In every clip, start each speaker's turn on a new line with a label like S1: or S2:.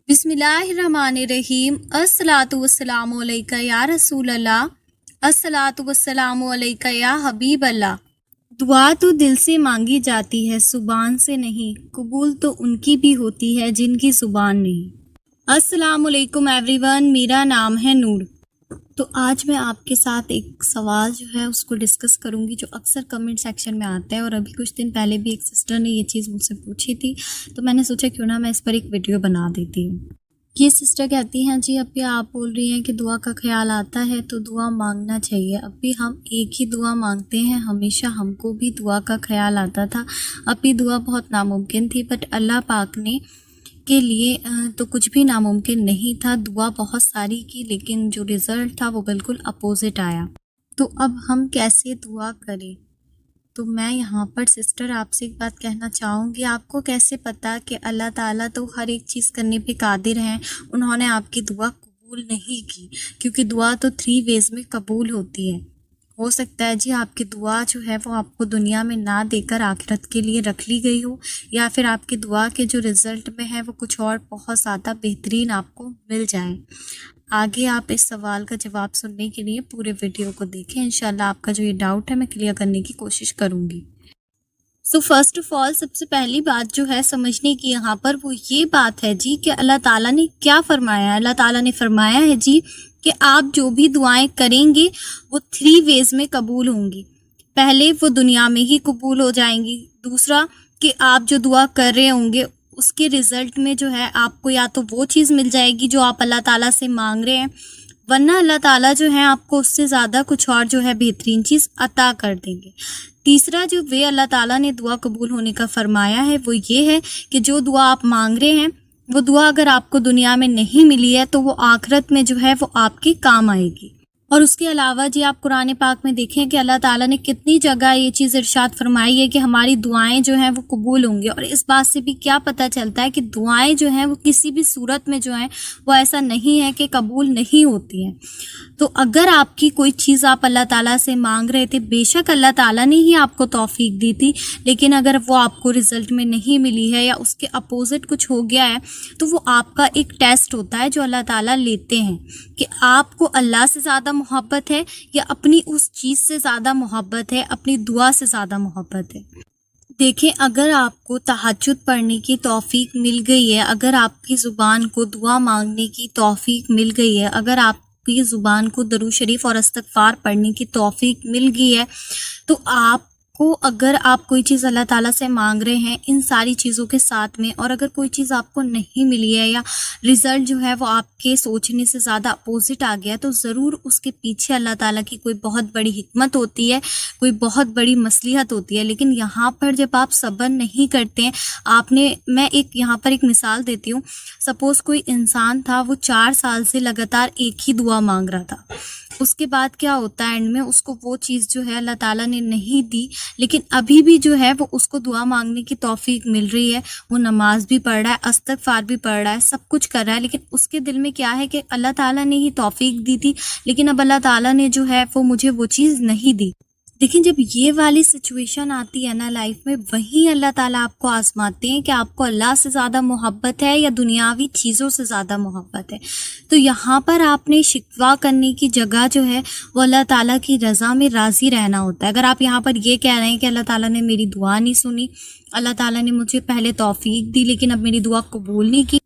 S1: بسم اللہ الرحمن الرحیم۔ الصلاۃ والسلام علیکہ یا رسول اللہ، الصلاۃ والسلام علیکہ یا حبیب اللہ۔ دعا تو دل سے مانگی جاتی ہے، زبان سے نہیں۔ قبول تو ان کی بھی ہوتی ہے جن کی زبان نہیں۔ السلام علیکم ایوری ون، میرا نام ہے نور۔ تو آج میں آپ کے ساتھ ایک سوال جو ہے اس کو ڈسکس کروں گی جو اکثر کمنٹ سیکشن میں آتا ہے، اور ابھی کچھ دن پہلے بھی ایک سسٹر نے یہ چیز مجھ سے پوچھی تھی، تو میں نے سوچا کیوں نہ میں اس پر ایک ویڈیو بنا دیتی ہوں۔ یہ سسٹر کہتی ہیں جی اب بھی آپ بول رہی ہیں کہ دعا کا خیال آتا ہے تو دعا مانگنا چاہیے۔ اب بھی ہم ایک ہی دعا مانگتے ہیں، ہمیشہ ہم کو بھی دعا کا خیال آتا تھا۔ اب بھی دعا بہت ناممکن تھی، بٹ اللہ پاک نے کے لیے تو کچھ بھی ناممکن نہیں تھا۔ دعا بہت ساری کی، لیکن جو رزلٹ تھا وہ بالکل اپوزٹ آیا۔ تو اب ہم کیسے دعا کریں؟ تو میں یہاں پر سسٹر آپ سے ایک بات کہنا چاہوں گی، آپ کو کیسے پتا کہ اللہ تعالیٰ تو ہر ایک چیز کرنے پہ قادر ہیں، انہوں نے آپ کی دعا قبول نہیں کی؟ کیونکہ دعا تو 3 ویز میں قبول ہوتی ہے۔ ہو سکتا ہے جی آپ کی دعا جو ہے وہ آپ کو دنیا میں نہ دے کر آخرت کے لیے رکھ لی گئی ہو، یا پھر آپ کی دعا کے جو رزلٹ میں ہے وہ کچھ اور بہت زیادہ بہترین آپ کو مل جائے۔ آگے آپ اس سوال کا جواب سننے کے لیے پورے ویڈیو کو دیکھیں، انشاءاللہ آپ کا جو یہ ڈاؤٹ ہے میں کلیئر کرنے کی کوشش کروں گی۔ فرسٹ آف آل سب سے پہلی بات جو ہے سمجھنے کی یہاں پر وہ یہ بات ہے جی کہ اللہ تعالیٰ نے کیا فرمایا ہے۔ اللہ تعالیٰ نے فرمایا ہے جی کہ آپ جو بھی دعائیں کریں گے وہ 3 ویز میں قبول ہوں گی۔ پہلے وہ دنیا میں ہی قبول ہو جائیں گی، دوسرا کہ آپ جو دعا کر رہے ہوں گے اس کے رزلٹ میں جو ہے آپ کو یا تو وہ چیز مل جائے گی جو آپ اللہ تعالیٰ سے مانگ رہے ہیں، ورنہ اللہ تعالیٰ جو ہے آپ کو اس سے زیادہ کچھ اور جو ہے بہترین چیز عطا کر دیں گے۔ تیسرا جو وے اللہ تعالیٰ نے دعا قبول ہونے کا فرمایا ہے وہ یہ ہے کہ جو دعا آپ مانگ رہے ہیں وہ دعا اگر آپ کو دنیا میں نہیں ملی ہے تو وہ آخرت میں جو ہے وہ آپ کے کام آئے گی۔ اور اس کے علاوہ جی آپ قرآن پاک میں دیکھیں کہ اللہ تعالیٰ نے کتنی جگہ یہ چیز ارشاد فرمائی ہے کہ ہماری دعائیں جو ہیں وہ قبول ہوں گی۔ اور اس بات سے بھی کیا پتہ چلتا ہے کہ دعائیں جو ہیں وہ کسی بھی صورت میں جو ہیں وہ ایسا نہیں ہے کہ قبول نہیں ہوتی ہیں۔ تو اگر آپ کی کوئی چیز آپ اللہ تعالیٰ سے مانگ رہے تھے، بے شک اللہ تعالیٰ نے ہی آپ کو توفیق دی تھی، لیکن اگر وہ آپ کو رزلٹ میں نہیں ملی ہے یا اس کے اپوزٹ کچھ ہو گیا ہے تو وہ آپ کا ایک ٹیسٹ ہوتا ہے جو اللہ تعالیٰ لیتے ہیں کہ آپ کو اللہ سے زیادہ محبت ہے یا اپنی اس چیز سے زیادہ محبت ہے، اپنی دعا سے زیادہ محبت ہے۔ دیکھیں اگر آپ کو تہجد پڑھنے کی توفیق مل گئی ہے، اگر آپ کی زبان کو دعا مانگنے کی توفیق مل گئی ہے، اگر آپ کی زبان کو درود شریف اور استغفار پڑھنے کی توفیق مل گئی ہے، تو آپ کو اگر آپ کوئی چیز اللہ تعالیٰ سے مانگ رہے ہیں ان ساری چیزوں کے ساتھ میں، اور اگر کوئی چیز آپ کو نہیں ملی ہے یا رزلٹ جو ہے وہ آپ کے سوچنے سے زیادہ اپوزٹ آ گیا، تو ضرور اس کے پیچھے اللہ تعالیٰ کی کوئی بہت بڑی حکمت ہوتی ہے، کوئی بہت بڑی مصلحت ہوتی ہے۔ لیکن یہاں پر جب آپ صبر نہیں کرتے ہیں، میں یہاں پر ایک مثال دیتی ہوں۔ سپوز کوئی انسان تھا، وہ 4 سال سے لگاتار ایک ہی دعا مانگ رہا تھا، اس کے بعد کیا ہوتا ہے اینڈ میں اس کو وہ چیز جو ہے اللہ تعالیٰ نے نہیں دی، لیکن ابھی بھی جو ہے وہ اس کو دعا مانگنے کی توفیق مل رہی ہے، وہ نماز بھی پڑھ رہا ہے، استغفار بھی پڑھ رہا ہے، سب کچھ کر رہا ہے، لیکن اس کے دل میں کیا ہے کہ اللہ تعالیٰ نے ہی توفیق دی تھی، لیکن اب اللہ تعالیٰ نے جو ہے وہ مجھے وہ چیز نہیں دی۔ دیکھیں جب یہ والی سچویشن آتی ہے نا لائف میں، وہیں اللہ تعالیٰ آپ کو آزماتے ہیں کہ آپ کو اللہ سے زیادہ محبت ہے یا دنیاوی چیزوں سے زیادہ محبت ہے۔ تو یہاں پر آپ نے شکوہ کرنے کی جگہ جو ہے وہ اللہ تعالیٰ کی رضا میں راضی رہنا ہوتا ہے۔ اگر آپ یہاں پر یہ کہہ رہے ہیں کہ اللہ تعالیٰ نے میری دعا نہیں سنی، اللہ تعالیٰ نے مجھے پہلے توفیق دی لیکن اب میری دعا قبول نہیں کی،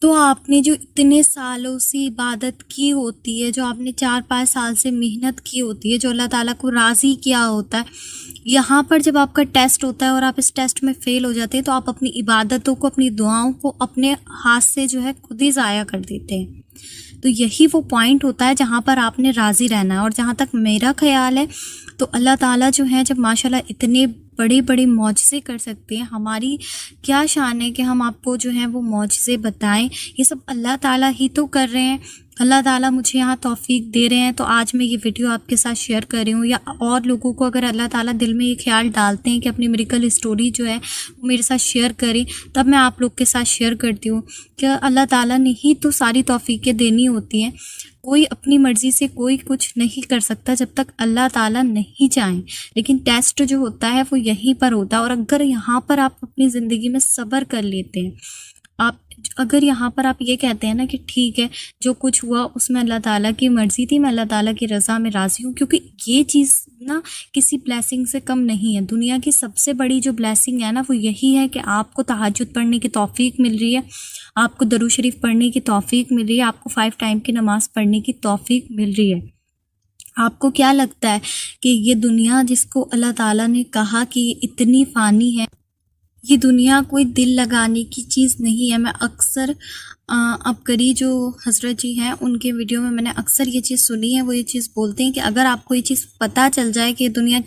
S1: تو آپ نے جو اتنے سالوں سے عبادت کی ہوتی ہے، جو آپ نے 4-5 سال سے محنت کی ہوتی ہے، جو اللہ تعالیٰ کو راضی کیا ہوتا ہے، یہاں پر جب آپ کا ٹیسٹ ہوتا ہے اور آپ اس ٹیسٹ میں فیل ہو جاتے ہیں تو آپ اپنی عبادتوں کو، اپنی دعاؤں کو اپنے ہاتھ سے جو ہے خود ہی ضائع کر دیتے ہیں۔ تو یہی وہ پوائنٹ ہوتا ہے جہاں پر آپ نے راضی رہنا ہے۔ اور جہاں تک میرا خیال ہے تو اللہ تعالیٰ جو ہے جب ماشاءاللہ اتنے بڑے بڑے معجزے کر سکتے ہیں، ہماری کیا شان ہے کہ ہم آپ کو جو ہیں وہ معجزے بتائیں؟ یہ سب اللہ تعالیٰ ہی تو کر رہے ہیں۔ اللہ تعالیٰ مجھے یہاں توفیق دے رہے ہیں تو آج میں یہ ویڈیو آپ کے ساتھ شیئر کر رہی ہوں، یا اور لوگوں کو اگر اللہ تعالیٰ دل میں یہ خیال ڈالتے ہیں کہ اپنی میریکل اسٹوری جو ہے وہ میرے ساتھ شیئر کریں، تب میں آپ لوگ کے ساتھ شیئر کرتی ہوں کہ اللہ تعالیٰ نے ہی تو ساری توفیقیں دینی ہوتی ہیں۔ کوئی اپنی مرضی سے کوئی کچھ نہیں کر سکتا جب تک اللہ تعالیٰ نہیں چاہیں، لیکن ٹیسٹ جو ہوتا ہے وہ یہیں پر ہوتا ہے۔ اور اگر یہاں پر آپ اپنی زندگی میں صبر کر لیتے ہیں، آپ اگر یہاں پر آپ یہ کہتے ہیں نا کہ ٹھیک ہے جو کچھ ہوا اس میں اللہ تعالیٰ کی مرضی تھی، میں اللہ تعالیٰ کی رضا میں راضی ہوں، کیونکہ یہ چیز نا کسی بلیسنگ سے کم نہیں ہے۔ دنیا کی سب سے بڑی جو بلیسنگ ہے نا وہ یہی ہے کہ آپ کو تہجد پڑھنے کی توفیق مل رہی ہے، آپ کو درود شریف پڑھنے کی توفیق مل رہی ہے، آپ کو 5 ٹائم کی نماز پڑھنے کی توفیق مل رہی ہے۔ آپ کو کیا لگتا ہے کہ یہ دنیا جس کو اللہ تعالیٰ نے کہا کہ یہ اتنی فانی ہے، یہ دنیا کوئی دل لگانے کی چیز نہیں ہے؟ میں اکثر عبقری جو حضرت جی ہیں ان کے ویڈیو میں نے اکثر یہ چیز سنی ہے، وہ یہ چیز بولتے ہیں کہ اگر آپ کو یہ چیز پتہ چل جائے کہ یہ دنیا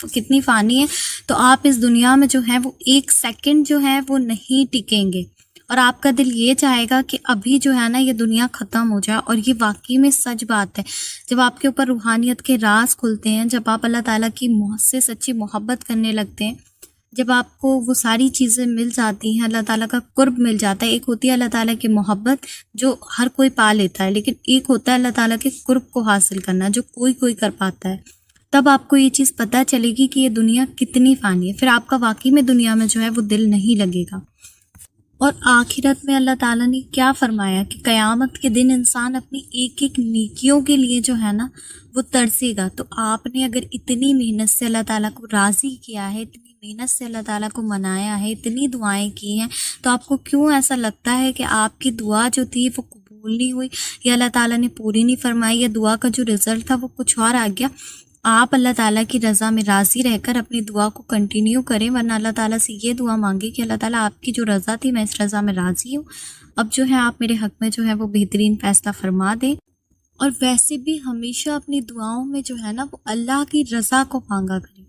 S1: کتنی فانی ہے تو آپ اس دنیا میں جو ہے وہ 1 سیکنڈ جو ہے وہ نہیں ٹکیں گے، اور آپ کا دل یہ چاہے گا کہ ابھی جو ہے نا یہ دنیا ختم ہو جائے۔ اور یہ واقعی میں سچ بات ہے۔ جب آپ کے اوپر روحانیت کے راز کھلتے ہیں، جب آپ اللہ تعالیٰ کی سے سچی محبت کرنے لگتے ہیں، جب آپ کو وہ ساری چیزیں مل جاتی ہیں، اللہ تعالیٰ کا قرب مل جاتا ہے۔ ایک ہوتی ہے اللہ تعالیٰ کی محبت جو ہر کوئی پا لیتا ہے، لیکن ایک ہوتا ہے اللہ تعالیٰ کے قرب کو حاصل کرنا جو کوئی کر پاتا ہے۔ تب آپ کو یہ چیز پتہ چلے گی کہ یہ دنیا کتنی فانی ہے، پھر آپ کا واقعی میں دنیا میں جو ہے وہ دل نہیں لگے گا۔ اور آخرت میں اللہ تعالیٰ نے کیا فرمایا کہ قیامت کے دن انسان اپنی ایک نیکیوں کے لیے جو ہے نا وہ ترسے گا۔ تو آپ نے اگر اتنی محنت سے اللہ تعالیٰ کو راضی کیا ہے، اتنی محنت سے اللہ تعالیٰ کو منایا ہے، اتنی دعائیں کی ہیں، تو آپ کو کیوں ایسا لگتا ہے کہ آپ کی دعا جو تھی وہ قبول نہیں ہوئی، یا اللہ تعالیٰ نے پوری نہیں فرمائی، یا دعا کا جو رزلٹ تھا وہ کچھ اور آ گیا؟ آپ اللہ تعالیٰ کی رضا میں راضی رہ کر اپنی دعا کو کنٹینیو کریں، ورنہ اللہ تعالیٰ سے یہ دعا مانگے کہ اللہ تعالیٰ آپ کی جو رضا تھی میں اس رضا میں راضی ہوں، اب جو ہے آپ میرے حق میں جو ہے وہ بہترین فیصلہ فرما دیں۔ اور ویسے بھی ہمیشہ اپنی دعاؤں میں جو ہے نا وہ اللہ کی رضا کو مانگا کریں۔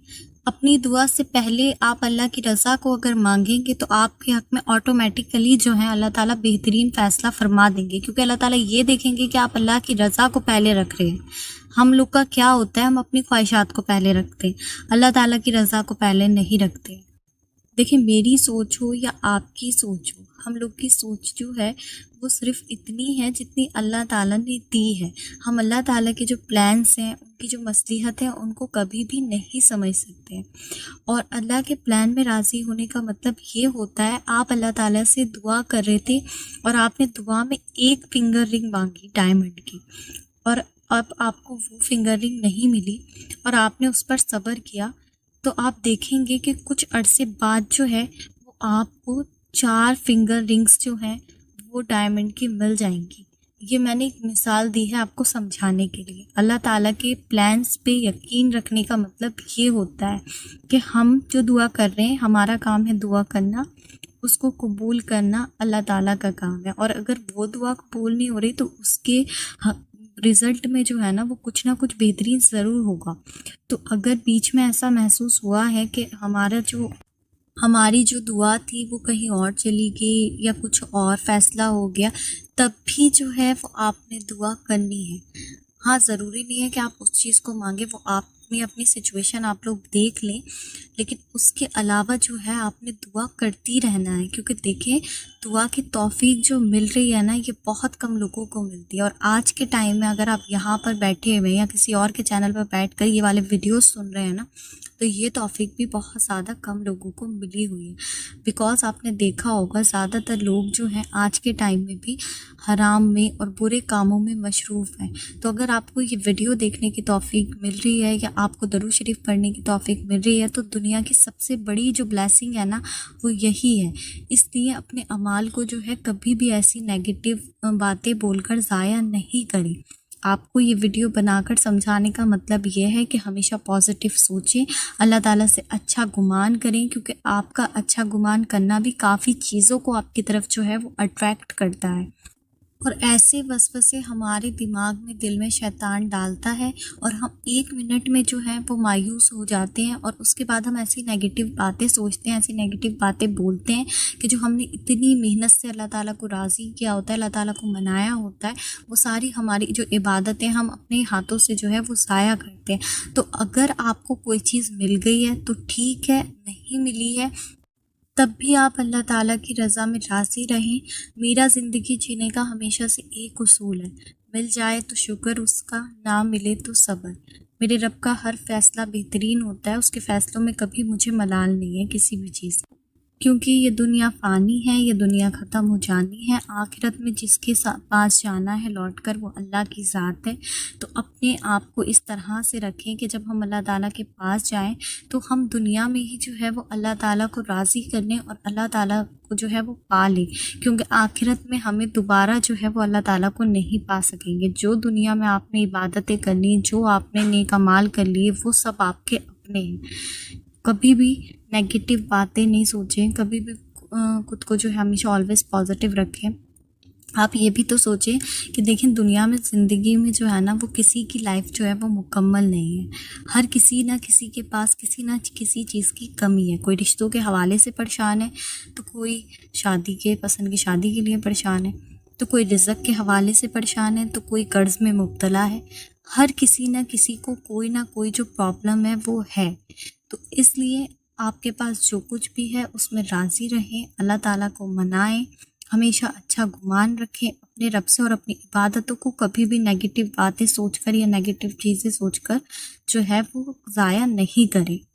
S1: اپنی دعا سے پہلے آپ اللہ کی رضا کو اگر مانگیں گے تو آپ کے حق میں آٹومیٹیکلی جو ہے اللہ تعالیٰ بہترین فیصلہ فرما دیں گے، کیونکہ اللہ تعالیٰ یہ دیکھیں گے کہ آپ اللہ کی رضا کو پہلے رکھ رہے ہیں۔ ہم لوگ کا کیا ہوتا ہے، ہم اپنی خواہشات کو پہلے رکھتے ہیں، اللہ تعالیٰ کی رضا کو پہلے نہیں رکھتے۔ دیکھیں میری سوچ ہو یا آپ کی سوچ ہو، ہم لوگ کی سوچ جو ہے وہ صرف اتنی ہے جتنی اللہ تعالیٰ نے دی ہے۔ ہم اللہ تعالیٰ کے جو پلانس ہیں، ان کی جو مصلحت ہے، ان کو کبھی بھی نہیں سمجھ سکتے۔ اور اللہ کے پلان میں راضی ہونے کا مطلب یہ ہوتا ہے، آپ اللہ تعالیٰ سے دعا کر رہے تھے اور آپ نے دعا میں 1 فنگر رنگ مانگی ڈائمنڈ کی، اور اب آپ کو وہ فنگر رنگ نہیں ملی اور آپ نے اس پر صبر کیا، تو آپ دیکھیں گے کہ کچھ عرصے بعد جو ہے وہ آپ کو 4 فنگر رنگز جو ہیں وہ ڈائمنڈ کی مل جائیں گی۔ یہ میں نے ایک مثال دی ہے آپ کو سمجھانے کے لیے۔ اللہ تعالیٰ کے پلانس پہ یقین رکھنے کا مطلب یہ ہوتا ہے کہ ہم جو دعا کر رہے ہیں، ہمارا کام ہے دعا کرنا، اس کو قبول کرنا اللہ تعالیٰ کا کام ہے، اور اگر وہ دعا قبول نہیں ہو رہی تو اس کے رزلٹ میں جو ہے نا وہ کچھ نہ کچھ بہترین ضرور ہوگا۔ تو اگر بیچ میں ایسا محسوس ہوا ہے کہ ہماری جو دعا تھی وہ کہیں اور چلی گئی یا کچھ اور فیصلہ ہو گیا، تب بھی جو ہے وہ آپ نے دعا کرنی ہے۔ ہاں ضروری نہیں ہے کہ آپ اس چیز کو مانگیں، وہ آپ میں اپنی سچویشن آپ لوگ دیکھ لیں، لیکن اس کے علاوہ جو ہے آپ نے دعا کرتی رہنا ہے، کیونکہ دیکھیں دعا کی توفیق جو مل رہی ہے نا یہ بہت کم لوگوں کو ملتی ہے۔ اور آج کے ٹائم میں اگر آپ یہاں پر بیٹھے ہوئے یا کسی اور کے چینل پر بیٹھ کر یہ والے ویڈیوز سن رہے ہیں نا، تو یہ توفیق بھی بہت زیادہ کم لوگوں کو ملی ہوئی ہے، بیکاز آپ نے دیکھا ہوگا زیادہ تر لوگ جو ہیں آج کے ٹائم میں بھی حرام میں اور برے کاموں میں مصروف ہیں۔ تو اگر آپ کو یہ ویڈیو دیکھنے کی توفیق مل رہی ہے یا آپ کو درود شریف پڑھنے کی توفیق مل رہی ہے تو دنیا کی سب سے بڑی جو بلیسنگ ہے نا وہ یہی ہے۔ اس لیے اپنے اعمال کو جو ہے کبھی بھی ایسی نیگیٹو باتیں بول کر ضائع نہیں کریں۔ آپ کو یہ ویڈیو بنا کر سمجھانے کا مطلب یہ ہے کہ ہمیشہ پازیٹیو سوچیں، اللہ تعالیٰ سے اچھا گمان کریں، کیونکہ آپ کا اچھا گمان کرنا بھی کافی چیزوں کو آپ کی طرف جو ہے وہ اٹریکٹ کرتا ہے۔ اور ایسے وسوسے ہمارے دماغ میں، دل میں شیطان ڈالتا ہے اور ہم 1 منٹ میں جو ہے وہ مایوس ہو جاتے ہیں، اور اس کے بعد ہم ایسی نیگیٹو باتیں سوچتے ہیں، ایسی نیگیٹو باتیں بولتے ہیں کہ جو ہم نے اتنی محنت سے اللہ تعالیٰ کو راضی کیا ہوتا ہے، اللہ تعالیٰ کو منایا ہوتا ہے، وہ ساری ہماری جو عبادتیں ہم اپنے ہاتھوں سے جو ہے وہ ضائع کرتے ہیں۔ تو اگر آپ کو کوئی چیز مل گئی ہے تو ٹھیک ہے، نہیں ملی ہے تب بھی آپ اللہ تعالیٰ کی رضا میں راضی رہیں۔ میرا زندگی جینے کا ہمیشہ سے ایک اصول ہے، مل جائے تو شکر اس کا، نہ ملے تو صبر۔ میرے رب کا ہر فیصلہ بہترین ہوتا ہے، اس کے فیصلوں میں کبھی مجھے ملال نہیں ہے کسی بھی چیز کا۔ کیونکہ یہ دنیا فانی ہے، یہ دنیا ختم ہو جانی ہے، آخرت میں جس کے پاس جانا ہے لوٹ کر وہ اللہ کی ذات ہے۔ تو اپنے آپ کو اس طرح سے رکھیں کہ جب ہم اللہ تعالیٰ کے پاس جائیں تو ہم دنیا میں ہی جو ہے وہ اللہ تعالیٰ کو راضی کرنے اور اللہ تعالیٰ کو جو ہے وہ پا لیں، کیونکہ آخرت میں ہمیں دوبارہ جو ہے وہ اللہ تعالیٰ کو نہیں پا سکیں گے۔ جو دنیا میں آپ نے عبادتیں کر لی، جو آپ نے نیک اعمال کر لیے، وہ سب آپ کے اپنے ہیں۔ کبھی بھی نیگیٹو باتیں نہیں سوچیں، کبھی بھی خود کو جو ہے ہمیشہ آلویز پازیٹیو رکھیں۔ آپ یہ بھی تو سوچیں کہ دیکھیں دنیا میں زندگی میں جو ہے نا وہ کسی کی لائف جو ہے وہ مکمل نہیں ہے، ہر کسی نہ کسی کے پاس کسی نہ کسی چیز کی کمی ہے۔ کوئی رشتوں کے حوالے سے پریشان ہے تو کوئی شادی کے پسند کی شادی کے لیے پریشان ہے، تو کوئی رزق کے حوالے سے پریشان ہے، تو کوئی قرض میں مبتلا ہے۔ ہر کسی نہ کسی کو کوئی نہ کوئی جو پرابلم ہے وہ ہے۔ تو اس لیے آپ کے پاس جو کچھ بھی ہے اس میں راضی رہیں، اللہ تعالیٰ کو منائیں، ہمیشہ اچھا گمان رکھیں اپنے رب سے، اور اپنی عبادتوں کو کبھی بھی نیگیٹو باتیں سوچ کر یا نیگیٹو چیزیں سوچ کر جو ہے وہ ضائع نہیں کریں۔